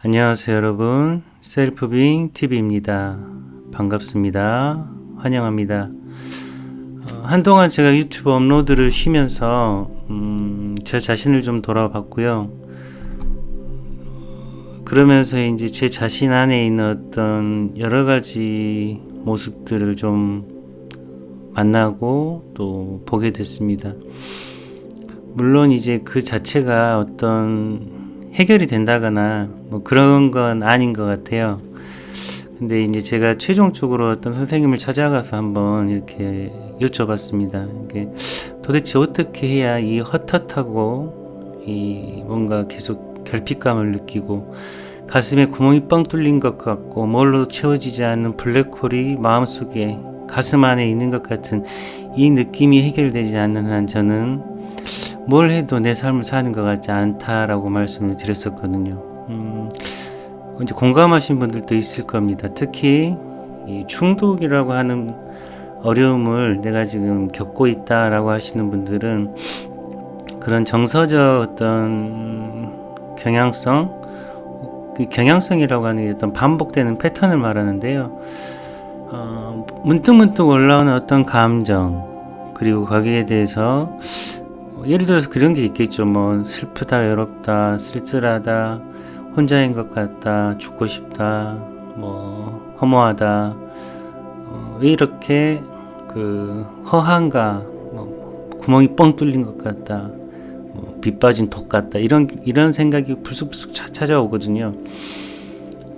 안녕하세요 여러분, 셀프빙 TV입니다. 반갑습니다. 환영합니다. 한동안 제가 유튜브 업로드를 쉬면서 제 자신을 좀 돌아봤고요. 그러면서 이제 제 자신 안에 있는 어떤 여러 가지 모습들을 좀 만나고 또 보게 됐습니다. 물론 이제 그 자체가 어떤 해결이 된다거나 뭐 그런 건 아닌 것 같아요. 근데 이제 제가 최종적으로 어떤 선생님을 찾아가서 한번 이렇게 여쭤봤습니다. 이게 도대체 어떻게 해야 이 헛헛하고 이 뭔가 계속 결핍감을 느끼고 가슴에 구멍이 뻥 뚫린 것 같고 뭘로 채워지지 않는 블랙홀이 마음속에 가슴 안에 있는 것 같은 이 느낌이 해결되지 않는 한 저는 뭘 해도 내 삶을 사는 것 같지 않다라고 말씀을 드렸었거든요. 이제 공감하신 분들도 있을 겁니다. 특히 이 중독이라고 하는 어려움을 내가 지금 겪고 있다라고 하시는 분들은 그런 정서적 어떤 경향성이라고 하는 게 어떤 반복되는 패턴을 말하는데요. 문득문득 올라오는 어떤 감정, 그리고 거기에 대해서 예를 들어서 그런 게 있겠죠. 뭐 슬프다, 외롭다, 쓸쓸하다, 혼자인 것 같다, 죽고 싶다, 뭐 허무하다, 왜 이렇게 그 허한가, 뭐 구멍이 뻥 뚫린 것 같다, 뭐 빗 빠진 독 같다, 이런 생각이 불쑥불쑥 찾아오거든요.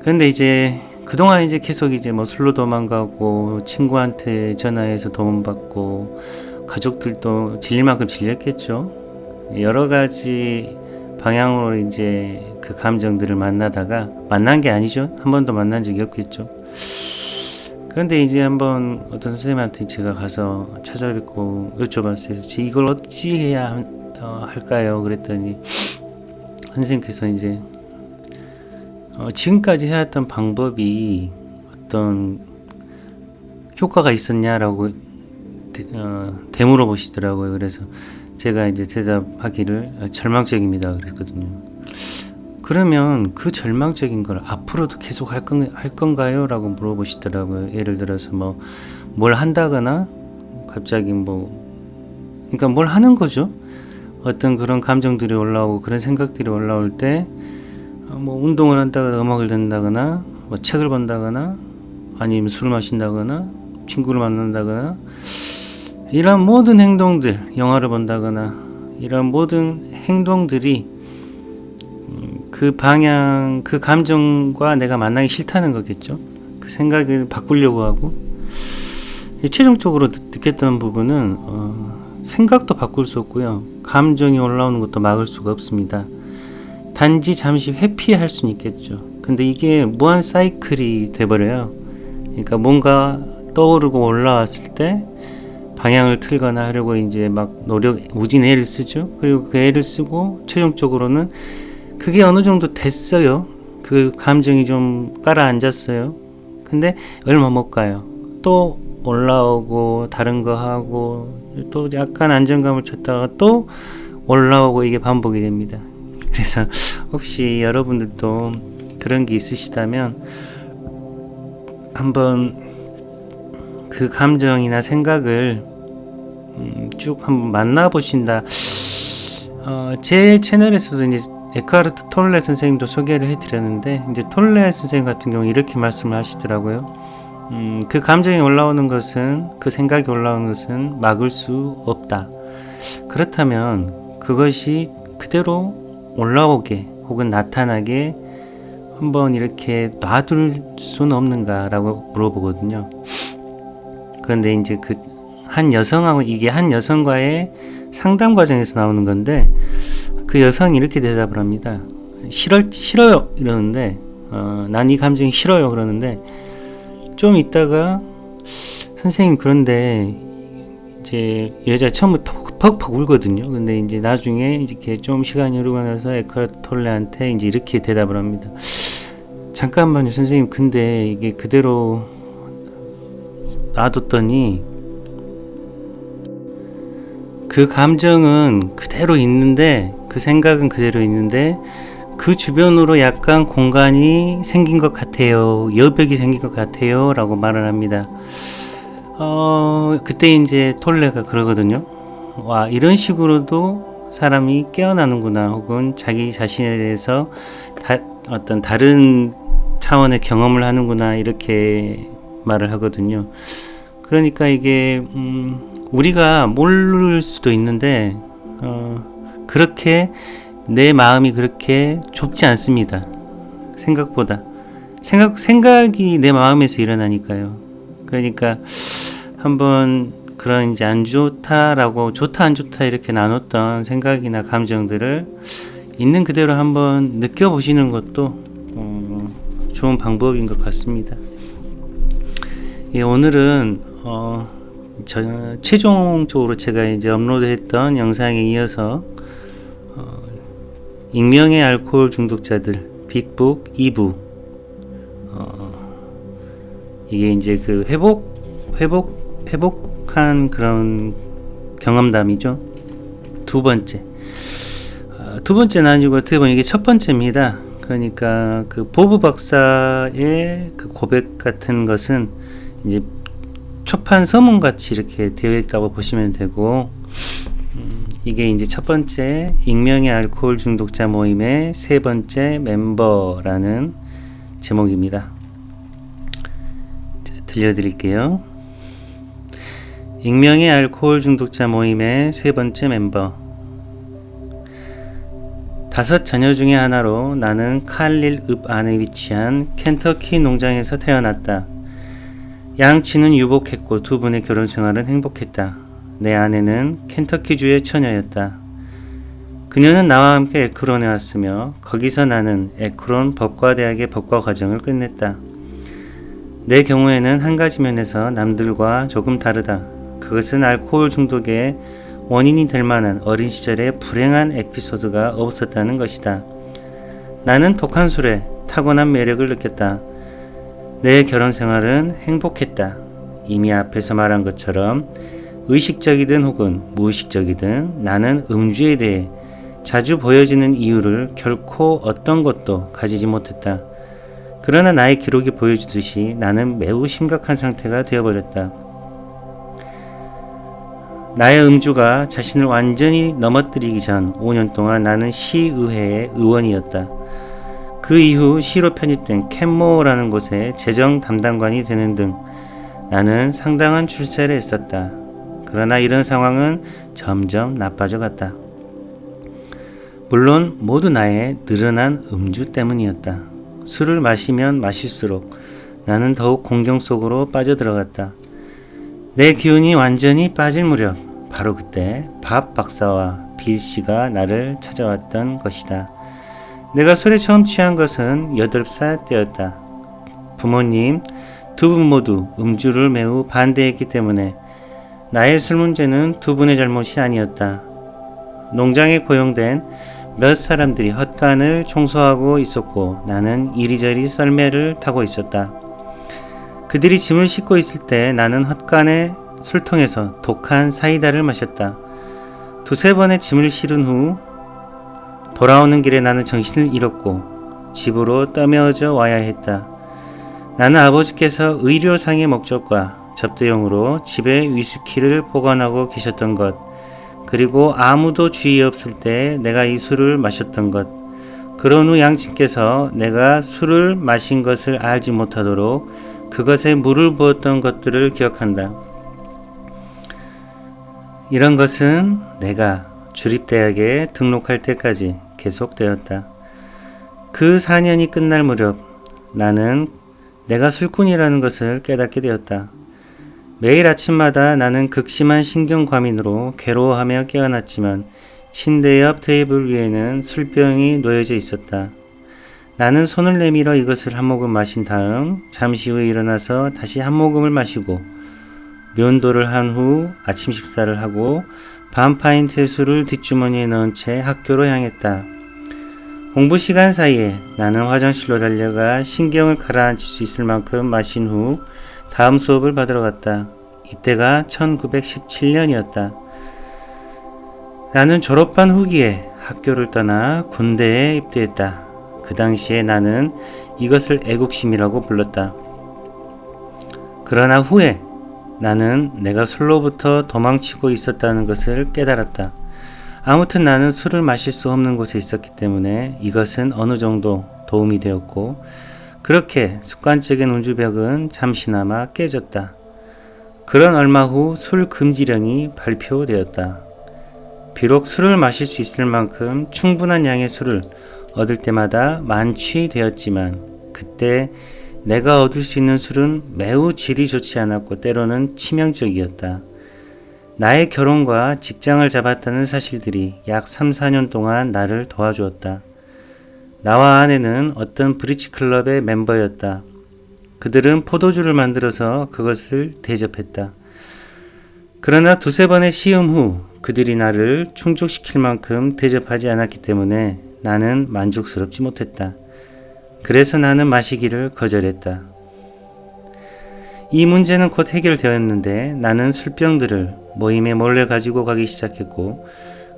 그런데 이제 그동안 이제 계속 이제 뭐 술로 도망가고 친구한테 전화해서 도움받고 가족들도 질릴 만큼 질렸겠죠. 여러 가지 방향으로 이제 그 감정들을 만난 게 아니죠. 한 번도 만난 적이 없겠죠. 그런데 이제 한번 어떤 선생님한테 제가 가서 찾아뵙고 여쭤봤어요. 이걸 어찌 해야 할까요? 그랬더니 선생님께서 이제 지금까지 해왔던 방법이 어떤 효과가 있었냐라고 되물어 보시더라고요. 그래서 제가 이제 대답하기를 절망적입니다 그랬거든요. 그러면 그 절망적인 걸 앞으로도 계속 할 건가요? 라고 물어보시더라고요. 예를 들어서 뭘 한다거나 갑자기 그러니까 뭘 하는 거죠. 어떤 그런 감정들이 올라오고 그런 생각들이 올라올 때 운동을 한다거나 음악을 듣는다거나 책을 본다거나 아니면 술을 마신다거나 친구를 만난다거나 이런 모든 행동들, 영화를 본다거나 이런 모든 행동들이 그 방향, 그 감정과 내가 만나기 싫다는 거겠죠. 그 생각을 바꾸려고 하고 최종적으로 느꼈던 부분은 생각도 바꿀 수 없고요. 감정이 올라오는 것도 막을 수가 없습니다. 단지 잠시 회피할 수는 있겠죠. 근데 이게 무한 사이클이 돼버려요. 그러니까 뭔가 떠오르고 올라왔을 때 방향을 틀거나 하려고 이제 우진 애를 쓰죠. 그리고 그 애를 쓰고 최종적으로는 그게 어느 정도 됐어요. 그 감정이 좀 가라앉았어요. 근데 얼마 못 가요. 또 올라오고 다른 거 하고 또 약간 안정감을 찾다가 또 올라오고 이게 반복이 됩니다. 그래서 혹시 여러분들도 그런 게 있으시다면 한번 그 감정이나 생각을 쭉 한번 만나보신다. 제 채널에서도 이제 에크하르트 톨레 선생님도 소개를 해드렸는데 이제 톨레 선생님 같은 경우 이렇게 말씀을 하시더라고요. 그 감정이 올라오는 것은, 그 생각이 올라오는 것은 막을 수 없다. 그렇다면 그것이 그대로 올라오게 혹은 나타나게 한번 이렇게 놔둘 수는 없는가라고 물어보거든요. 그런데 이제 한 여성과의 상담 과정에서 나오는 건데 그 여성이 이렇게 대답을 합니다. 싫어요 이러는데 난 이 감정이 싫어요 그러는데 좀 있다가 선생님 그런데 이제 여자 처음부터 퍽퍽 울거든요. 근데 이제 나중에 이렇게 좀 시간이 흐르고 나서 에크하르트 톨레한테 이제 이렇게 대답을 합니다. 잠깐만요 선생님, 근데 이게 그대로 놔뒀더니 그 감정은 그대로 있는데, 그 생각은 그대로 있는데 그 주변으로 약간 공간이 생긴 것 같아요. 여백이 생긴 것 같아요. 라고 말을 합니다. 그때 이제 톨레가 그러거든요. 와, 이런 식으로도 사람이 깨어나는구나. 혹은 자기 자신에 대해서 어떤 다른 차원의 경험을 하는구나. 이렇게 말을 하거든요. 그러니까 이게, 우리가 모를 수도 있는데, 그렇게 내 마음이 그렇게 좁지 않습니다. 생각보다. 생각이 내 마음에서 일어나니까요. 그러니까 한번 그런 이제 안 좋다라고 좋다 안 좋다 이렇게 나눴던 생각이나 감정들을 있는 그대로 한번 느껴보시는 것도 좋은 방법인 것 같습니다. 예, 오늘은 최종적으로 제가 이제 업로드했던 영상에 이어서 익명의 알코올 중독자들 빅북 2부 이게 이제 그 회복한 그런 경험담이죠. 두 번째는 아니고 어떻게 보면 이게 첫 번째입니다. 그러니까 그 보브 박사의 그 고백 같은 것은 이제 초판 서문 같이 이렇게 되어 있다고 보시면 되고, 이게 이제 첫 번째 익명의 알코올 중독자 모임의 세 번째 멤버라는 제목입니다. 자, 들려드릴게요. 익명의 알코올 중독자 모임의 세 번째 멤버. 5 자녀 중에 하나로 나는 칼릴 읍 안에 위치한 켄터키 농장에서 태어났다. 양치는 유복했고 두 분의 결혼 생활은 행복했다. 내 아내는 켄터키주의 처녀였다. 그녀는 나와 함께 에크론에 왔으며 거기서 나는 에크론 법과대학의 법과 과정을 끝냈다. 내 경우에는 한 가지 면에서 남들과 조금 다르다. 그것은 알코올 중독의 원인이 될 만한 어린 시절의 불행한 에피소드가 없었다는 것이다. 나는 독한 술에 타고난 매력을 느꼈다. 내 결혼 생활은 행복했다. 이미 앞에서 말한 것처럼 의식적이든 혹은 무의식적이든 나는 음주에 대해 자주 보여지는 이유를 결코 어떤 것도 가지지 못했다. 그러나 나의 기록이 보여주듯이 나는 매우 심각한 상태가 되어버렸다. 나의 음주가 자신을 완전히 넘어뜨리기 전 5년 동안 나는 시의회의 의원이었다. 그 이후 시로 편입된 캔모어라는 곳에 재정 담당관이 되는 등 나는 상당한 출세를 했었다. 그러나 이런 상황은 점점 나빠져 갔다. 물론 모두 나의 늘어난 음주 때문이었다. 술을 마시면 마실수록 나는 더욱 공경 속으로 빠져들어갔다. 내 기운이 완전히 빠질 무렵 바로 그때 밥 박사와 빌 씨가 나를 찾아왔던 것이다. 내가 술에 처음 취한 것은 8살 때였다. 부모님 두 분 모두 음주를 매우 반대했기 때문에 나의 술 문제는 두 분의 잘못이 아니었다. 농장에 고용된 몇 사람들이 헛간을 청소하고 있었고 나는 이리저리 썰매를 타고 있었다. 그들이 짐을 싣고 있을 때 나는 헛간의 술통에서 독한 사이다를 마셨다. 2-3번의 짐을 실은 후 돌아오는 길에 나는 정신을 잃었고 집으로 떠매어져 와야 했다. 나는 아버지께서 의료상의 목적과 접대용으로 집에 위스키를 보관하고 계셨던 것, 그리고 아무도 주의 없을 때 내가 이 술을 마셨던 것, 그런 후 양친께서 내가 술을 마신 것을 알지 못하도록 그것에 물을 부었던 것들을 기억한다. 이런 것은 내가 주립대학에 등록할 때까지 계속되었다. 그 4년이 끝날 무렵 나는 내가 술꾼이라는 것을 깨닫게 되었다. 매일 아침마다 나는 극심한 신경과민으로 괴로워하며 깨어났지만 침대 옆 테이블 위에는 술병이 놓여져 있었다. 나는 손을 내밀어 이것을 한 모금 마신 다음 잠시 후에 일어나서 다시 한 모금을 마시고 면도를 한 후 아침 식사를 하고 반 파인트의 술을 뒷주머니에 넣은 채 학교로 향했다. 공부 시간 사이에 나는 화장실로 달려가 신경을 가라앉힐 수 있을 만큼 마신 후 다음 수업을 받으러 갔다. 이때가 1917년이었다. 나는 졸업한 후기에 학교를 떠나 군대에 입대했다. 그 당시에 나는 이것을 애국심이라고 불렀다. 그러나 후에 나는 내가 술로부터 도망치고 있었다는 것을 깨달았다. 아무튼 나는 술을 마실 수 없는 곳에 있었기 때문에 이것은 어느 정도 도움이 되었고, 그렇게 습관적인 음주벽은 잠시나마 깨졌다. 그런 얼마 후 술 금지령이 발표되었다. 비록 술을 마실 수 있을 만큼 충분한 양의 술을 얻을 때마다 만취되었지만, 그때 내가 얻을 수 있는 술은 매우 질이 좋지 않았고 때로는 치명적이었다. 나의 결혼과 직장을 잡았다는 사실들이 약 3, 4년 동안 나를 도와주었다. 나와 아내는 어떤 브릿지 클럽의 멤버였다. 그들은 포도주를 만들어서 그것을 대접했다. 그러나 두세 번의 시음 후 그들이 나를 충족시킬 만큼 대접하지 않았기 때문에 나는 만족스럽지 못했다. 그래서 나는 마시기를 거절했다. 이 문제는 곧 해결되었는데 나는 술병들을 모임에 몰래 가지고 가기 시작했고,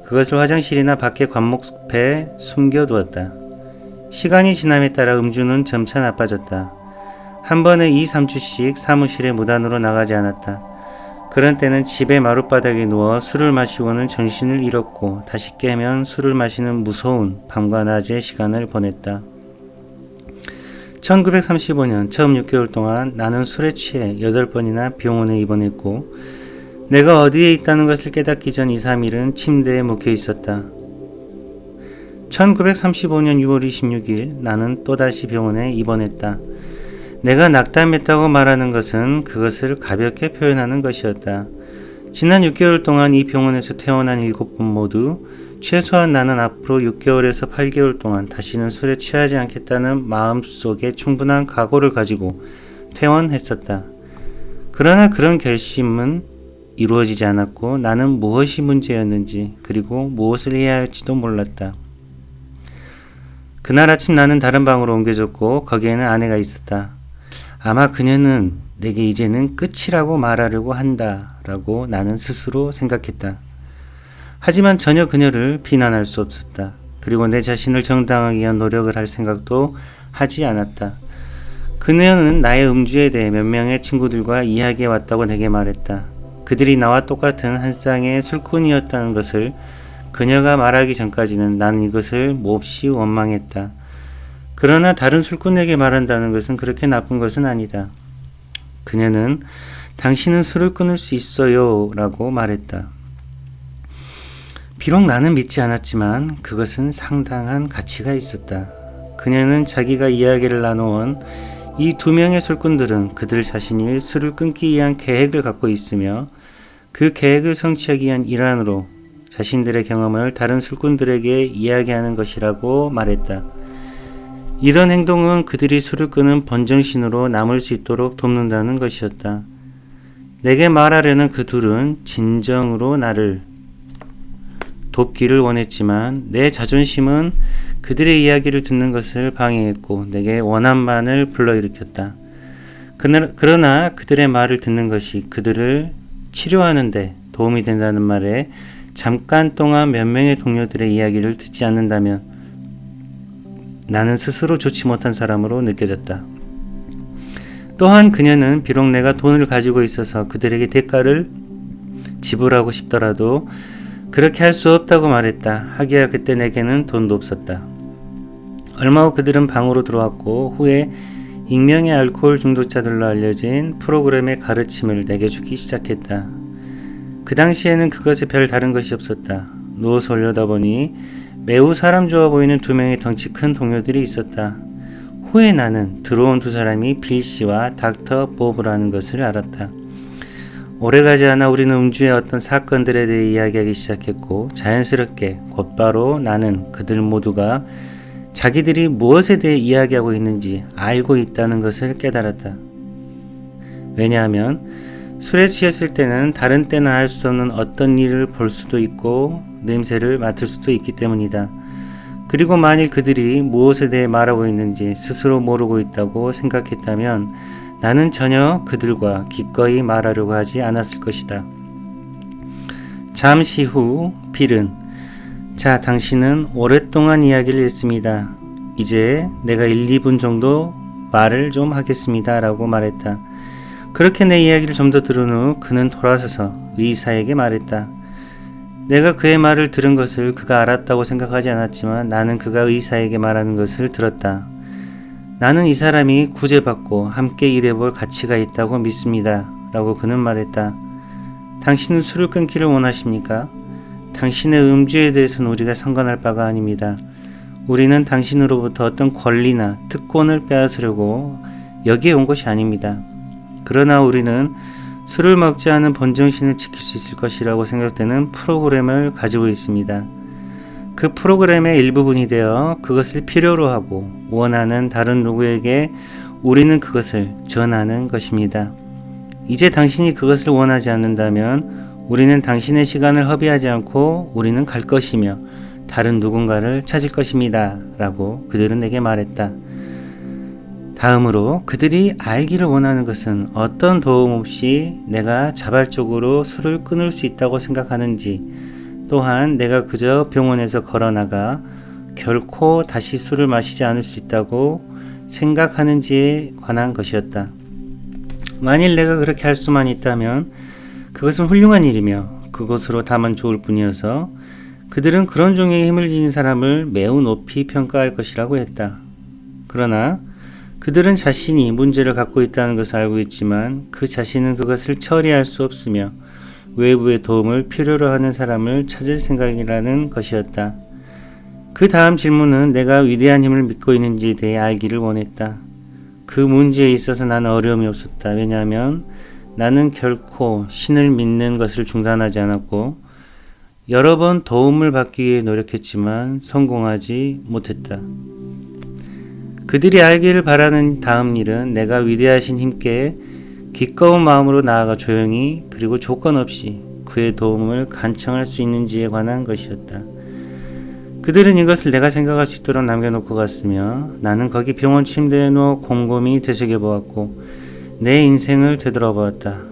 그것을 화장실이나 밖의 관목에 숨겨두었다. 시간이 지남에 따라 음주는 점차 나빠졌다. 한 번에 2, 3주씩 사무실에 무단으로 나가지 않았다. 그런 때는 집의 마룻바닥에 누워 술을 마시고는 정신을 잃었고, 다시 깨면 술을 마시는 무서운 밤과 낮의 시간을 보냈다. 1935년 처음 6개월 동안 나는 술에 취해 8번이나 병원에 입원했고, 내가 어디에 있다는 것을 깨닫기 전 2, 3일은 침대에 묵혀 있었다. 1935년 6월 26일 나는 또다시 병원에 입원했다. 내가 낙담했다고 말하는 것은 그것을 가볍게 표현하는 것이었다. 지난 6개월 동안 이 병원에서 퇴원한 7분 모두 최소한 나는 앞으로 6개월에서 8개월 동안 다시는 술에 취하지 않겠다는 마음속에 충분한 각오를 가지고 퇴원했었다. 그러나 그런 결심은 이루어지지 않았고 나는 무엇이 문제였는지, 그리고 무엇을 해야 할지도 몰랐다. 그날 아침 나는 다른 방으로 옮겨졌고 거기에는 아내가 있었다. 아마 그녀는 내게 이제는 끝이라고 말하려고 한다 라고 나는 스스로 생각했다. 하지만 전혀 그녀를 비난할 수 없었다. 그리고 내 자신을 정당하기 위한 노력을 할 생각도 하지 않았다. 그녀는 나의 음주에 대해 몇 명의 친구들과 이야기해 왔다고 내게 말했다. 그들이 나와 똑같은 한 쌍의 술꾼이었다는 것을 그녀가 말하기 전까지는 나는 이것을 몹시 원망했다. 그러나 다른 술꾼에게 말한다는 것은 그렇게 나쁜 것은 아니다. 그녀는 당신은 술을 끊을 수 있어요 라고 말했다. 비록 나는 믿지 않았지만 그것은 상당한 가치가 있었다. 그녀는 자기가 이야기를 나누어온 이 2명의 술꾼들은 그들 자신이 술을 끊기 위한 계획을 갖고 있으며 그 계획을 성취하기 위한 일환으로 자신들의 경험을 다른 술꾼들에게 이야기하는 것이라고 말했다. 이런 행동은 그들이 술을 끄는 번정신으로 남을 수 있도록 돕는다는 것이었다. 내게 말하려는 그 둘은 진정으로 나를 돕기를 원했지만 내 자존심은 그들의 이야기를 듣는 것을 방해했고 내게 원한만을 불러일으켰다. 그러나 그들의 말을 듣는 것이 그들을 치료하는 데 도움이 된다는 말에 잠깐 동안 몇 명의 동료들의 이야기를 듣지 않는다면 나는 스스로 좋지 못한 사람으로 느껴졌다. 또한 그녀는 비록 내가 돈을 가지고 있어서 그들에게 대가를 지불하고 싶더라도 그렇게 할 수 없다고 말했다. 하기야 그때 내게는 돈도 없었다. 얼마 후 그들은 방으로 들어왔고 후에 익명의 알코올 중독자들로 알려진 프로그램의 가르침을 내게 주기 시작했다. 그 당시에는 그것에 별 다른 것이 없었다. 누워서 올려다보니 매우 사람 좋아 보이는 2명의 덩치 큰 동료들이 있었다. 후에 나는 들어온 2사람이 빌씨와 닥터 보브라는 것을 알았다. 오래가지 않아 우리는 음주의 어떤 사건들에 대해 이야기하기 시작했고 자연스럽게 곧바로 나는 그들 모두가 자기들이 무엇에 대해 이야기하고 있는지 알고 있다는 것을 깨달았다. 왜냐하면 술에 취했을 때는 다른 때는 알 수 없는 어떤 일을 볼 수도 있고 냄새를 맡을 수도 있기 때문이다. 그리고 만일 그들이 무엇에 대해 말하고 있는지 스스로 모르고 있다고 생각했다면 나는 전혀 그들과 기꺼이 말하려고 하지 않았을 것이다. 잠시 후 빌은 자, 당신은 오랫동안 이야기를 했습니다. 이제 내가 1, 2분 정도 말을 좀 하겠습니다 라고 말했다. 그렇게 내 이야기를 좀 더 들은 후 그는 돌아서서 의사에게 말했다. 내가 그의 말을 들은 것을 그가 알았다고 생각하지 않았지만 나는 그가 의사에게 말하는 것을 들었다. 나는 이 사람이 구제받고 함께 일해볼 가치가 있다고 믿습니다 라고 그는 말했다. 당신은 술을 끊기를 원하십니까? 당신의 음주에 대해서는 우리가 상관할 바가 아닙니다. 우리는 당신으로부터 어떤 권리나 특권을 빼앗으려고 여기에 온 것이 아닙니다. 그러나 우리는 술을 먹지 않은 본정신을 지킬 수 있을 것이라고 생각되는 프로그램을 가지고 있습니다. 그 프로그램의 일부분이 되어 그것을 필요로 하고 원하는 다른 누구에게 우리는 그것을 전하는 것입니다. 이제 당신이 그것을 원하지 않는다면 우리는 당신의 시간을 허비하지 않고 우리는 갈 것이며 다른 누군가를 찾을 것입니다 라고 그들은 내게 말했다. 다음으로 그들이 알기를 원하는 것은 어떤 도움 없이 내가 자발적으로 술을 끊을 수 있다고 생각하는지, 또한 내가 그저 병원에서 걸어나가 결코 다시 술을 마시지 않을 수 있다고 생각하는지에 관한 것이었다. 만일 내가 그렇게 할 수만 있다면 그것은 훌륭한 일이며 그것으로 다만 좋을 뿐이어서 그들은 그런 종의 힘을 지닌 사람을 매우 높이 평가할 것이라고 했다. 그러나 그들은 자신이 문제를 갖고 있다는 것을 알고 있지만 그 자신은 그것을 처리할 수 없으며 외부의 도움을 필요로 하는 사람을 찾을 생각이라는 것이었다. 그 다음 질문은 내가 위대한 힘을 믿고 있는지에 대해 알기를 원했다. 그 문제에 있어서 나는 어려움이 없었다. 왜냐하면 나는 결코 신을 믿는 것을 중단하지 않았고 여러 번 도움을 받기 위해 노력했지만 성공하지 못했다. 그들이 알기를 바라는 다음 일은 내가 위대하신 힘께 기꺼운 마음으로 나아가 조용히 그리고 조건 없이 그의 도움을 간청할 수 있는지에 관한 것이었다. 그들은 이것을 내가 생각할 수 있도록 남겨놓고 갔으며 나는 거기 병원 침대에 누워 곰곰이 되새겨보았고 내 인생을 되돌아보았다.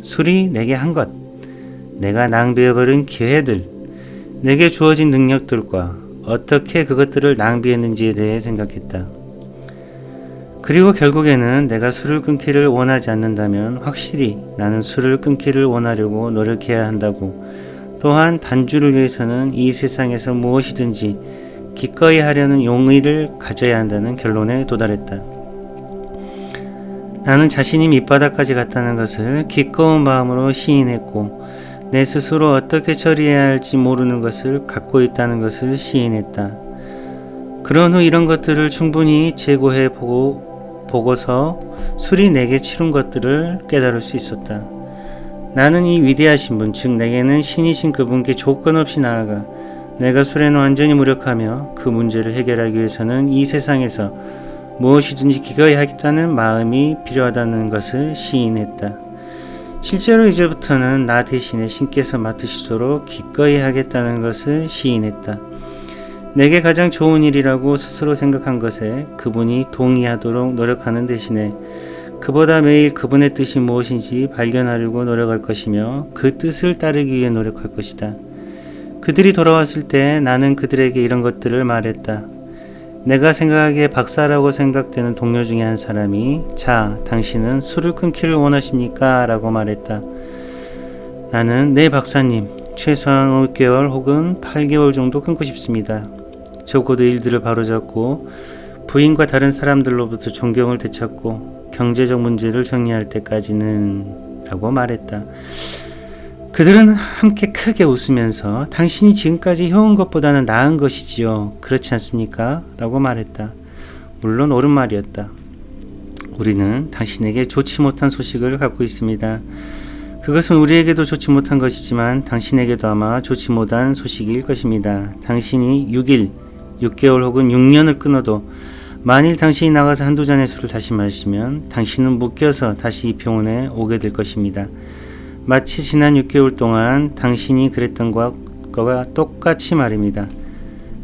술이 내게 한 것, 내가 낭비해버린 기회들, 내게 주어진 능력들과 어떻게 그것들을 낭비했는지에 대해 생각했다. 그리고 결국에는 내가 술을 끊기를 원하지 않는다면 확실히 나는 술을 끊기를 원하려고 노력해야 한다고, 또한 단주를 위해서는 이 세상에서 무엇이든지 기꺼이 하려는 용의를 가져야 한다는 결론에 도달했다. 나는 자신이 밑바닥까지 갔다는 것을 기꺼운 마음으로 시인했고 내 스스로 어떻게 처리해야 할지 모르는 것을 갖고 있다는 것을 시인했다. 그런 후 이런 것들을 충분히 재고해 보고서 술이 내게 치룬 것들을 깨달을 수 있었다. 나는 이 위대하신 분, 즉 내게는 신이신 그분께 조건 없이 나아가 내가 술에는 완전히 무력하며 그 문제를 해결하기 위해서는 이 세상에서 무엇이든지 기꺼이 하겠다는 마음이 필요하다는 것을 시인했다. 실제로 이제부터는 나 대신에 신께서 맡으시도록 기꺼이 하겠다는 것을 시인했다. 내게 가장 좋은 일이라고 스스로 생각한 것에 그분이 동의하도록 노력하는 대신에 그보다 매일 그분의 뜻이 무엇인지 발견하려고 노력할 것이며 그 뜻을 따르기 위해 노력할 것이다. 그들이 돌아왔을 때 나는 그들에게 이런 것들을 말했다. 내가 생각하기에 박사라고 생각되는 동료 중에 한 사람이 자, 당신은 술을 끊기를 원하십니까? 라고 말했다. 나는 네 박사님, 최소한 5개월 혹은 8개월 정도 끊고 싶습니다. 적어도 일들을 바로잡고 부인과 다른 사람들로부터 존경을 되찾고 경제적 문제를 정리할 때까지는 라고 말했다. 그들은 함께 크게 웃으면서 당신이 지금까지 해온 것보다는 나은 것이지요. 그렇지 않습니까? 라고 말했다. 물론 옳은 말이었다. 우리는 당신에게 좋지 못한 소식을 갖고 있습니다. 그것은 우리에게도 좋지 못한 것이지만 당신에게도 아마 좋지 못한 소식일 것입니다. 당신이 6개월 혹은 6년을 끊어도 만일 당신이 나가서 한두 잔의 술을 다시 마시면 당신은 묶여서 다시 이 병원에 오게 될 것입니다. 마치 지난 6개월 동안 당신이 그랬던 것과 똑같이 말입니다.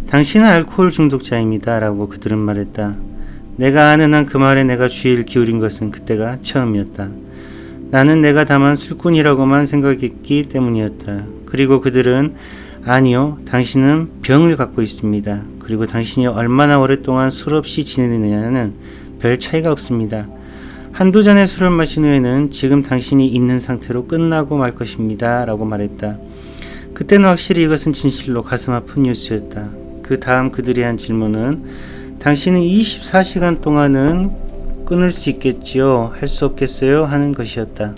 당신은 알코올 중독자입니다. 라고 그들은 말했다. 내가 아는 한 그 말에 내가 주의를 기울인 것은 그때가 처음이었다. 나는 내가 다만 술꾼이라고만 생각했기 때문이었다. 그리고 그들은 아니요, 당신은 병을 갖고 있습니다. 그리고 당신이 얼마나 오랫동안 술 없이 지내느냐는 별 차이가 없습니다. 한두 잔의 술을 마신 후에는 지금 당신이 있는 상태로 끝나고 말 것입니다. 라고 말했다. 그때는 확실히 이것은 진실로 가슴 아픈 뉴스였다. 그 다음 그들이 한 질문은 당신은 24시간 동안은 끊을 수 있겠지요? 할 수 없겠어요? 하는 것이었다.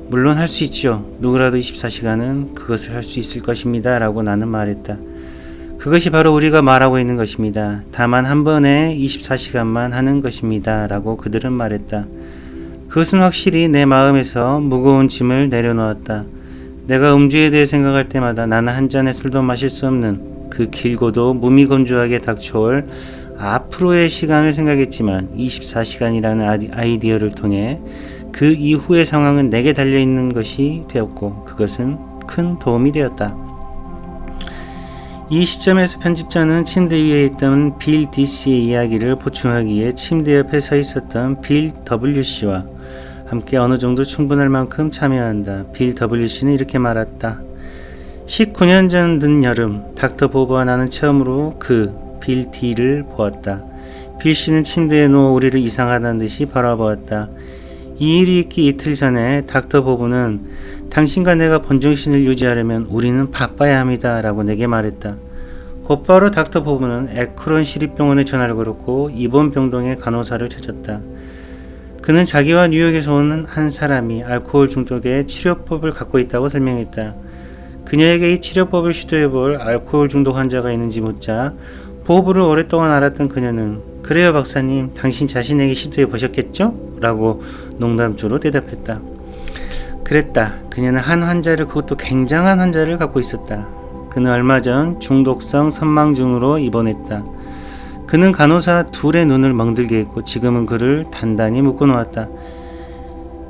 물론 할 수 있죠. 누구라도 24시간은 그것을 할 수 있을 것입니다. 라고 나는 말했다. 그것이 바로 우리가 말하고 있는 것입니다. 다만 한 번에 24시간만 하는 것입니다. 라고 그들은 말했다. 그것은 확실히 내 마음에서 무거운 짐을 내려놓았다. 내가 음주에 대해 생각할 때마다 나는 한 잔의 술도 마실 수 없는 그 길고도 무미건조하게 닥쳐올 앞으로의 시간을 생각했지만 24시간이라는 아이디어를 통해 그 이후의 상황은 내게 달려있는 것이 되었고 그것은 큰 도움이 되었다. 이 시점에서 편집자는 침대 위에 있던 빌 D씨의 이야기를 보충하기 위해 침대 옆에 서 있었던 빌 WC와 함께 어느 정도 충분할 만큼 참여한다. 빌 WC는 이렇게 말했다. 19년 전 늦여름 닥터 보버와 나는 처음으로 그 빌 D를 보았다. 빌 씨는 침대에 누워 우리를 이상하다는 듯이 바라보았다. 이 일이 있기 이틀 전에 닥터 보브는 당신과 내가 본정신을 유지하려면 우리는 바빠야 합니다. 라고 내게 말했다. 곧바로 닥터 보브는 에크론 시립병원에 전화를 걸었고 입원 병동의 간호사를 찾았다. 그는 자기와 뉴욕에서 온 한 사람이 알코올 중독의 치료법을 갖고 있다고 설명했다. 그녀에게 이 치료법을 시도해볼 알코올 중독 환자가 있는지 묻자 보브를 오랫동안 알았던 그녀는 그래요 박사님, 당신 자신에게 시도해 보셨겠죠? 라고 농담조로 대답했다. 그랬다. 그녀는 한 환자를, 그것도 굉장한 환자를 갖고 있었다. 그는 얼마 전 중독성 선망증으로 입원했다. 그는 간호사 둘의 눈을 멍들게 했고 지금은 그를 단단히 묶어놓았다.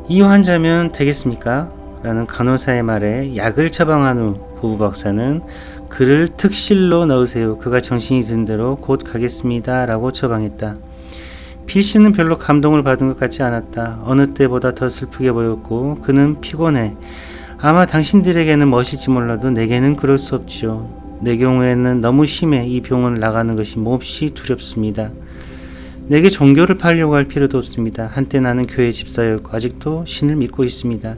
이 환자면 되겠습니까? 라는 간호사의 말에 약을 처방한 후 보브 박사는 그를 특실로 넣으세요. 그가 정신이 든 대로 곧 가겠습니다. 라고 처방했다. 빌 씨는 별로 감동을 받은 것 같지 않았다. 어느 때보다 더 슬프게 보였고 그는 피곤해. 아마 당신들에게는 멋일지 몰라도 내게는 그럴 수 없지요. 내 경우에는 너무 심해. 이 병원을 나가는 것이 몹시 두렵습니다. 내게 종교를 팔려고 할 필요도 없습니다. 한때 나는 교회 집사였고 아직도 신을 믿고 있습니다.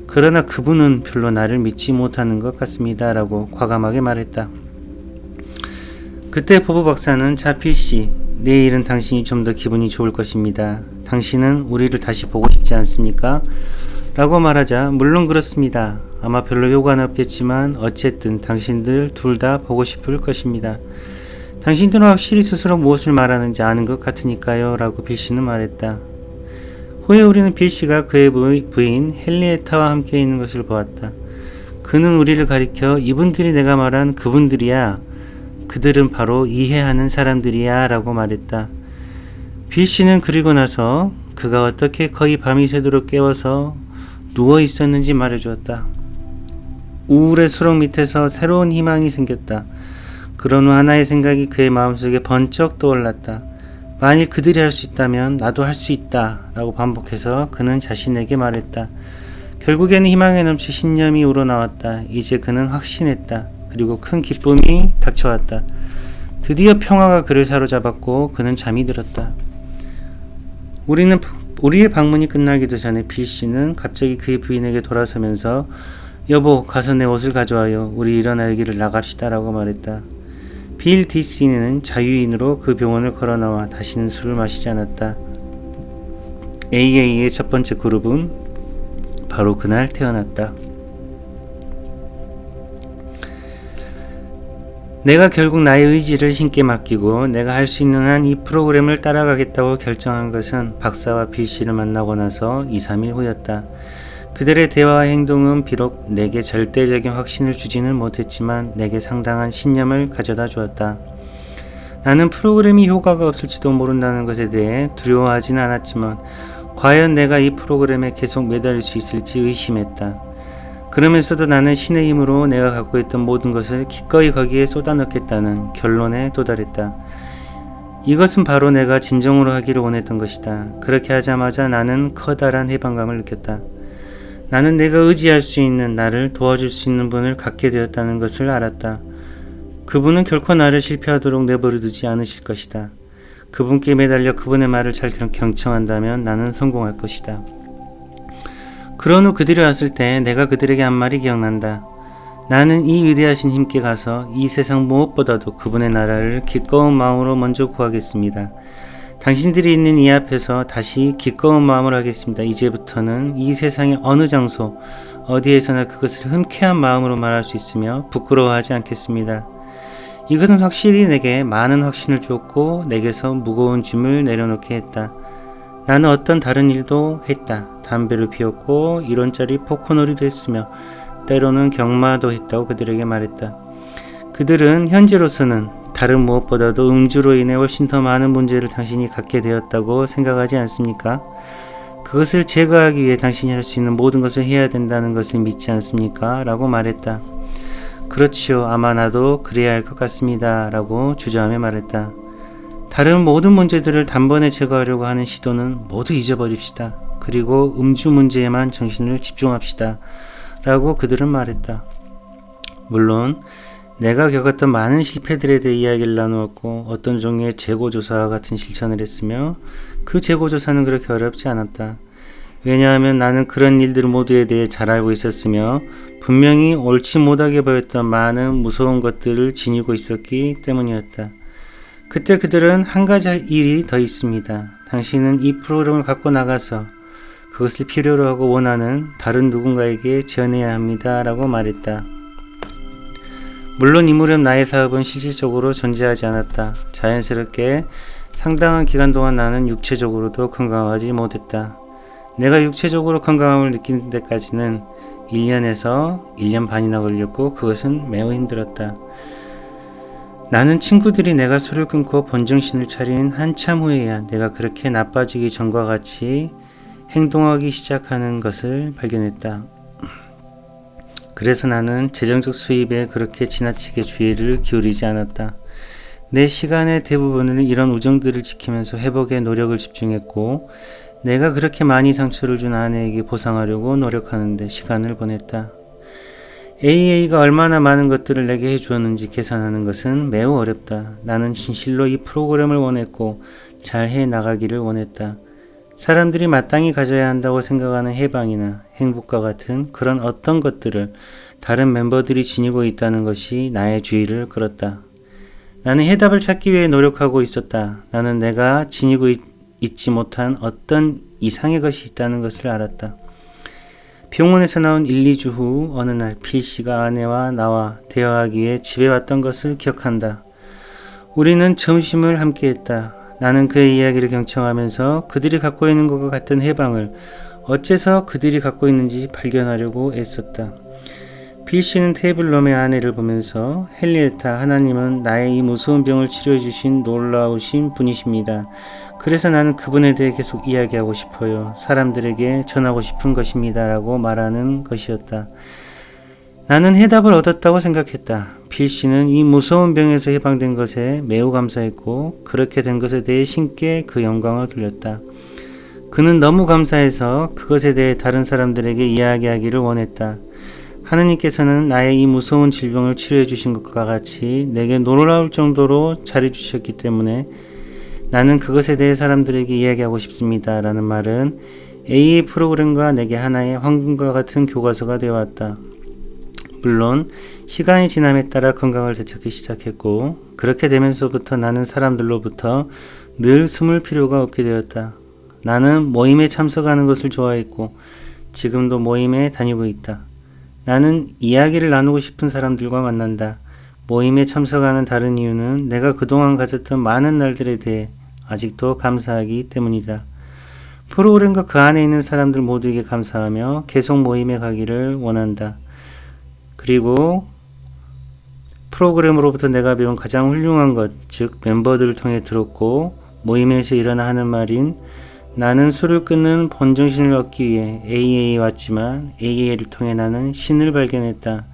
그러나 그분은 별로 나를 믿지 못하는 것 같습니다. 라고 과감하게 말했다. 그때 보브 박사는 자 필씨, 내일은 당신이 좀 더 기분이 좋을 것입니다. 당신은 우리를 다시 보고 싶지 않습니까? 라고 말하자 물론 그렇습니다. 아마 별로 효과는 없겠지만 어쨌든 당신들 둘 다 보고 싶을 것입니다. 당신들은 확실히 스스로 무엇을 말하는지 아는 것 같으니까요. 라고 빌씨는 말했다. 후에 우리는 빌씨가 그의 부인 헨리에타와 함께 있는 것을 보았다. 그는 우리를 가리켜 이분들이 내가 말한 그분들이야. 그들은 바로 이해하는 사람들이야. 라고 말했다. 빌씨는 그리고 나서 그가 어떻게 거의 밤이 새도록 깨워서 누워 있었는지 말해주었다. 우울의 수렁 밑에서 새로운 희망이 생겼다. 그런 후 하나의 생각이 그의 마음속에 번쩍 떠올랐다. 만일 그들이 할 수 있다면 나도 할 수 있다 라고 반복해서 그는 자신에게 말했다. 결국에는 희망에 넘쳐 신념이 우러나왔다. 이제 그는 확신했다. 그리고 큰 기쁨이 닥쳐왔다. 드디어 평화가 그를 사로잡았고 그는 잠이 들었다. 우리의 방문이 끝나기도 전에 빌씨는 갑자기 그의 부인에게 돌아서면서 여보, 가서 내 옷을 가져와요. 우리 일어나 여기를 나갑시다 라고 말했다. 빌 D씨는 자유인으로 그 병원을 걸어나와 다시는 술을 마시지 않았다. AA의 첫 번째 그룹은 바로 그날 태어났다. 내가 결국 나의 의지를 신께 맡기고 내가 할 수 있는 한 이 프로그램을 따라가겠다고 결정한 것은 박사와 빌씨를 만나고 나서 2-3일 후였다. 그들의 대화와 행동은 비록 내게 절대적인 확신을 주지는 못했지만 내게 상당한 신념을 가져다 주었다. 나는 프로그램이 효과가 없을지도 모른다는 것에 대해 두려워하지는 않았지만 과연 내가 이 프로그램에 계속 매달릴 수 있을지 의심했다. 그러면서도 나는 신의 힘으로 내가 갖고 있던 모든 것을 기꺼이 거기에 쏟아넣겠다는 결론에 도달했다. 이것은 바로 내가 진정으로 하기를 원했던 것이다. 그렇게 하자마자 나는 커다란 해방감을 느꼈다. 나는 내가 의지할 수 있는, 나를 도와줄 수 있는 분을 갖게 되었다는 것을 알았다. 그분은 결코 나를 실패하도록 내버려 두지 않으실 것이다. 그분께 매달려 그분의 말을 잘 경청한다면 나는 성공할 것이다. 그런 후 그들이 왔을 때 내가 그들에게 한 말이 기억난다. 나는 이 위대하신 힘께 가서 이 세상 무엇보다도 그분의 나라를 기꺼운 마음으로 먼저 구하겠습니다. 당신들이 있는 이 앞에서 다시 기꺼운 마음을 하겠습니다. 이제부터는 이 세상의 어느 장소, 어디에서나 그것을 흔쾌한 마음으로 말할 수 있으며 부끄러워하지 않겠습니다. 이것은 확실히 내게 많은 확신을 주었고 내게서 무거운 짐을 내려놓게 했다. 나는 어떤 다른 일도 했다. 담배를 피웠고 이론짜리 포크놀이도 했으며 때로는 경마도 했다고 그들에게 말했다. 그들은 현재로서는 다른 무엇보다도 음주로 인해 훨씬 더 많은 문제를 당신이 갖게 되었다고 생각하지 않습니까? 그것을 제거하기 위해 당신이 할 수 있는 모든 것을 해야 된다는 것을 믿지 않습니까? 라고 말했다. 그렇지요. 아마 나도 그래야 할 것 같습니다. 라고 주저하며 말했다. 다른 모든 문제들을 단번에 제거하려고 하는 시도는 모두 잊어버립시다. 그리고 음주 문제에만 정신을 집중합시다. 라고 그들은 말했다. 물론 내가 겪었던 많은 실패들에 대해 이야기를 나누었고 어떤 종류의 재고조사와 같은 실천을 했으며 그 재고조사는 그렇게 어렵지 않았다. 왜냐하면 나는 그런 일들 모두에 대해 잘 알고 있었으며 분명히 옳지 못하게 보였던 많은 무서운 것들을 지니고 있었기 때문이었다. 그때 그들은 한 가지 할 일이 더 있습니다. 당신은 이 프로그램을 갖고 나가서 그것을 필요로 하고 원하는 다른 누군가에게 전해야 합니다. 라고 말했다. 물론 이 무렵 나의 사업은 실질적으로 존재하지 않았다. 자연스럽게 상당한 기간 동안 나는 육체적으로도 건강하지 못했다. 내가 육체적으로 건강함을 느끼는 데까지는 1년에서 1년 반이나 걸렸고 그것은 매우 힘들었다. 나는 친구들이 내가 술을 끊고 본정신을 차린 한참 후에야 내가 그렇게 나빠지기 전과 같이 행동하기 시작하는 것을 발견했다. 그래서 나는 재정적 수입에 그렇게 지나치게 주의를 기울이지 않았다. 내 시간의 대부분을 이런 우정들을 지키면서 회복에 노력을 집중했고 내가 그렇게 많이 상처를 준 아내에게 보상하려고 노력하는데 시간을 보냈다. AA가 얼마나 많은 것들을 내게 해주었는지 계산하는 것은 매우 어렵다. 나는 진실로 이 프로그램을 원했고 잘 해나가기를 원했다. 사람들이 마땅히 가져야 한다고 생각하는 해방이나 행복과 같은 그런 어떤 것들을 다른 멤버들이 지니고 있다는 것이 나의 주의를 끌었다. 나는 해답을 찾기 위해 노력하고 있었다. 나는 내가 지니고 있지 못한 어떤 이상의 것이 있다는 것을 알았다. 병원에서 나온 1, 2주 후 어느 날 필씨가 아내와 나와 대화하기 위해 집에 왔던 것을 기억한다. 우리는 점심을 함께 했다. 나는 그의 이야기를 경청하면서 그들이 갖고 있는 것과 같은 해방을 어째서 그들이 갖고 있는지 발견하려고 애썼다. 필씨는 테이블 너머의 아내를 보면서 헨리에타, 하나님은 나의 이 무서운 병을 치료해 주신 놀라우신 분이십니다. 그래서 나는 그분에 대해 계속 이야기하고 싶어요. 사람들에게 전하고 싶은 것입니다. 라고 말하는 것이었다. 나는 해답을 얻었다고 생각했다. 필씨는 이 무서운 병에서 해방된 것에 매우 감사했고 그렇게 된 것에 대해 신께 그 영광을 돌렸다. 그는 너무 감사해서 그것에 대해 다른 사람들에게 이야기하기를 원했다. 하느님께서는 나의 이 무서운 질병을 치료해 주신 것과 같이 내게 놀라울 정도로 잘해 주셨기 때문에 나는 그것에 대해 사람들에게 이야기하고 싶습니다. 라는 말은 AA 프로그램과 내게 하나의 황금과 같은 교과서가 되어왔다. 물론 시간이 지남에 따라 건강을 되찾기 시작했고 그렇게 되면서부터 나는 사람들로부터 늘 숨을 필요가 없게 되었다. 나는 모임에 참석하는 것을 좋아했고 지금도 모임에 다니고 있다. 나는 이야기를 나누고 싶은 사람들과 만난다. 모임에 참석하는 다른 이유는 내가 그동안 가졌던 많은 날들에 대해 아직도 감사하기 때문이다. 프로그램과 그 안에 있는 사람들 모두에게 감사하며 계속 모임에 가기를 원한다. 그리고 프로그램으로부터 내가 배운 가장 훌륭한 것, 즉 멤버들을 통해 들었고 모임에서 일어나 하는 말인 나는 술을 끊는 본정신을 얻기 위해 AA에 왔지만 AA를 통해 나는 신을 발견했다.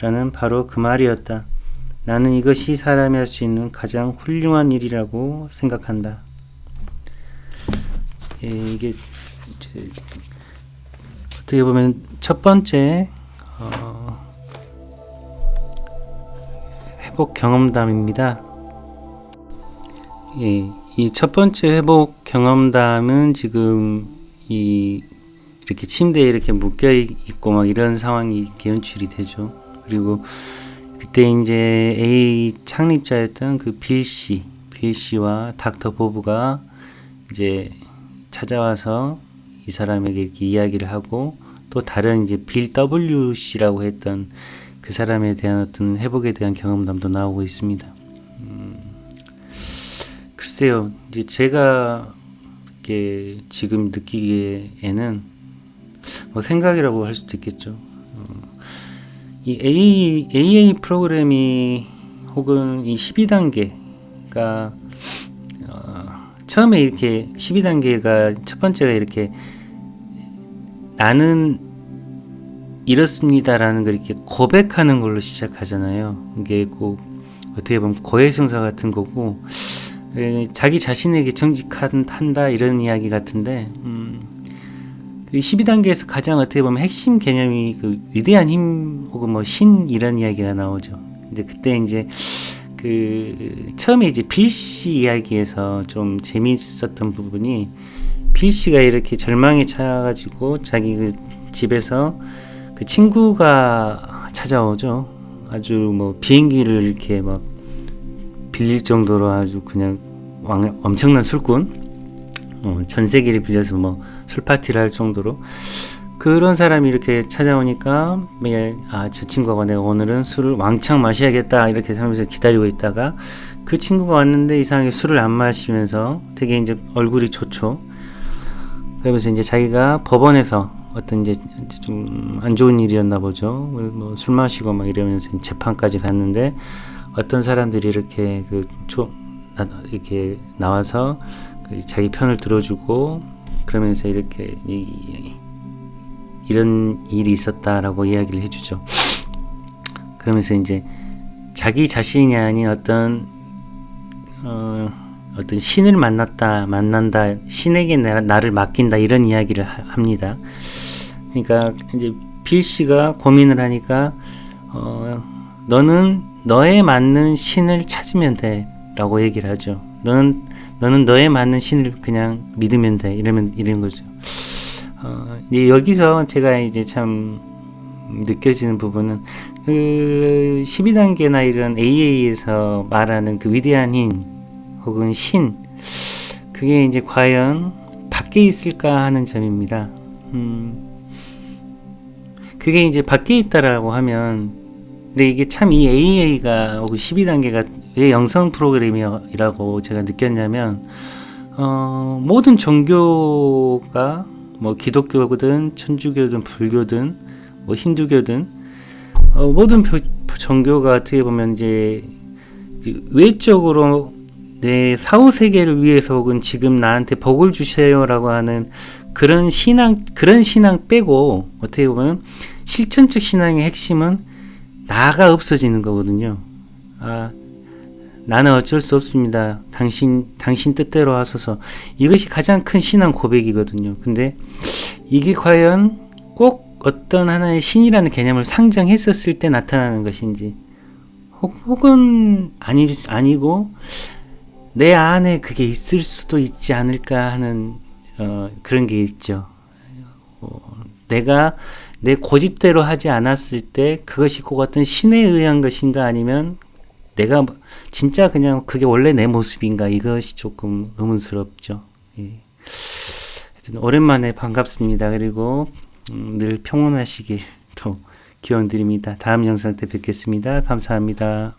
라는 바로 그 말이었다. 나는 이것이 사람이 할 수 있는 가장 훌륭한 일이라고 생각한다. 이게 이제 어떻게 보면 첫 번째 회복 경험담입니다. 예, 이 첫 번째 회복 경험담은 지금 이렇게 침대에 이렇게 묶여 있고 막 이런 상황이 이렇게 연출이 되죠. 그리고 그때 이제 A 창립자였던 그 빌 씨와 닥터 보브가 이제 찾아와서 이 사람에게 이렇게 이야기를 하고, 또 다른 이제 빌 W 씨라고 했던 그 사람에 대한 어떤 회복에 대한 경험담도 나오고 있습니다. 글쎄요, 이제 제가 이렇게 지금 느끼기에는 뭐 생각이라고 할 수도 있겠죠. 이 AA 프로그램이 혹은 이 12단계가 처음에 이렇게 12단계가 첫 번째가 이렇게 나는 이렇습니다라는 걸 이렇게 고백하는 걸로 시작하잖아요. 이게 꼭 어떻게 보면 고해성사 같은 거고, 자기 자신에게 정직한다 이런 이야기 같은데, 12단계에서 가장 어떻게 보면 핵심 개념이 그 위대한 힘 혹은 뭐 신 이런 이야기가 나오죠. 근데 그때 이제 그 처음에 이제 빌 씨 이야기에서 좀 재미있었던 부분이, 빌 씨가 이렇게 절망에 차가지고 자기 그 집에서 그 친구가 찾아오죠. 아주 뭐 비행기를 이렇게 막 빌릴 정도로 아주 그냥 엄청난 술꾼, 전 세계를 빌려서 뭐 술 파티를 할 정도로 그런 사람이 이렇게 찾아오니까, 저 친구가 내가 오늘은 술을 왕창 마셔야겠다 이렇게 하면서 기다리고 있다가, 그 친구가 왔는데 이상하게 술을 안 마시면서 되게 이제 얼굴이 좋죠. 그러면서 이제 자기가 법원에서 어떤 이제 좀 안 좋은 일이었나 보죠. 뭐 술 마시고 막 이러면서 재판까지 갔는데, 어떤 사람들이 이렇게 이렇게 나와서 자기 편을 들어주고, 그러면서 이렇게 이런 일이 있었다라고 이야기를 해주죠. 그러면서 이제 자기 자신이 아닌 어떤 신을 만난다, 신에게 나를 맡긴다 이런 이야기를 합니다. 그러니까 이제 빌 씨가 고민을 하니까, 너는 너에 맞는 신을 찾으면 돼라고 얘기를 하죠. 너는 너에 맞는 신을 그냥 믿으면 돼, 이런 거죠. 여기서 제가 이제 참 느껴지는 부분은, 그 12단계나 이런 AA에서 말하는 그 위대한 힘 혹은 신, 그게 이제 과연 밖에 있을까 하는 점입니다. 그게 이제 밖에 있다라고 하면, 근데 이게 참 이 AA가 혹은 12단계가 왜 영성 프로그램이라고 제가 느꼈냐면, 모든 종교가 뭐 기독교든 천주교든 불교든 뭐 힌두교든 모든 종교가 어떻게 보면 이제 외적으로 내 사후 세계를 위해서 혹은 지금 나한테 복을 주세요라고 하는 그런 신앙 빼고, 어떻게 보면 실천적 신앙의 핵심은 나가 없어지는 거거든요. 나는 어쩔 수 없습니다. 당신 뜻대로 하소서. 이것이 가장 큰 신앙 고백이거든요. 근데 이게 과연 꼭 어떤 하나의 신이라는 개념을 상정했었을 때 나타나는 것인지, 혹은 아니고 내 안에 그게 있을 수도 있지 않을까 하는 그런 게 있죠. 내가 내 고집대로 하지 않았을 때 그것이 꼭 어떤 신에 의한 것인가, 아니면 내가 진짜 그냥 그게 원래 내 모습인가, 이것이 조금 의문스럽죠. 예. 하여튼 오랜만에 반갑습니다. 그리고 늘 평온하시길 또 기원드립니다. 다음 영상 때 뵙겠습니다. 감사합니다.